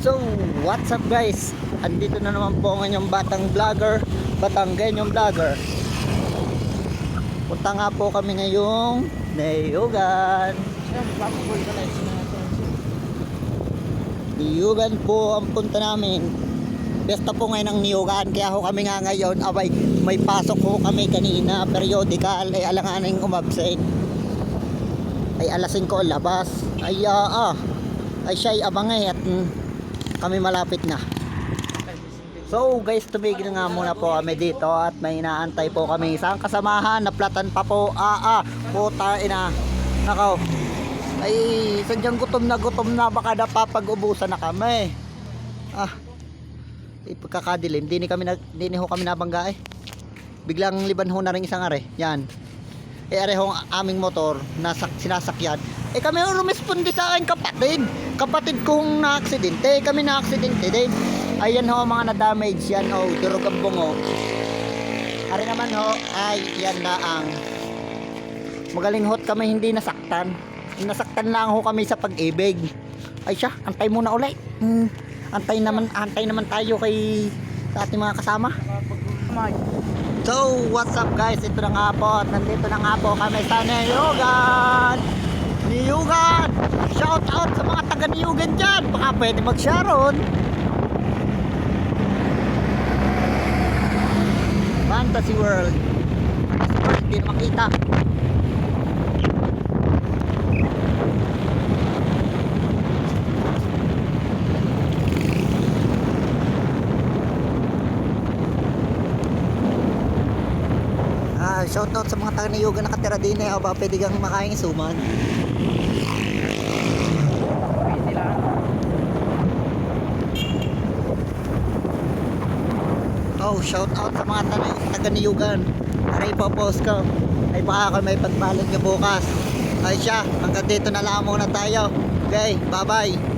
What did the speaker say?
So, what's up guys? Andito na naman po ang inyong batang vlogger, Batanggenyong vlogger. Punta nga po kami ngayong Niyugan. Niyugan po ang punta namin. Besta po ngayon ang Niyugan, kaya ho kami nga ngayon. Abay, may pasok ho kami kanina, periodical, ay alanganing umabsent. Ay alasin ko labas. Ay ay siya'y abangay at kami malapit na. So guys, tumigil nga muna po kami dito at may inaantay po kami isang kasamahan na platan pa po. Puta ina. Nakaw. Ay sadyang gutom na baka napapag-ubusan na kami. Ipagkakadilim, dini ho kami nabangga eh. Biglang liban ho na rin isang are. Yan. Are ho ang aming motor na sinasakyan. Kami ho rumispondi sa akin kapatid kong na-aksidente. Kami na-aksidente din. Ayan ho mga na-damage. Yan ho, durog ang bungo. Ari naman ho, ay yan na ang magaling hot kami hindi nasaktan. Nasaktan lang ho kami sa pag-ibig. Ay siya, antay muna ulit. Antay naman tayo kay sa ating mga kasama. So, what's up guys? Ito na nga po at nandito na nga po kami sa Niyugan. Niyugan! Shout out sa mga taga Niyugan dyan. Baka pwede mag-share ron. Fantasy World. Hindi na makita. Shout out sa mga taga Niyugan nakatira din eh. O baka pwede kang makain isuman. Oh, shout out sa mga taga Niyugan. Aray po-post ko. Ay baka may pagbalot nyo bukas. Ay siya, hanggang dito na lang muna tayo. Okay, bye bye.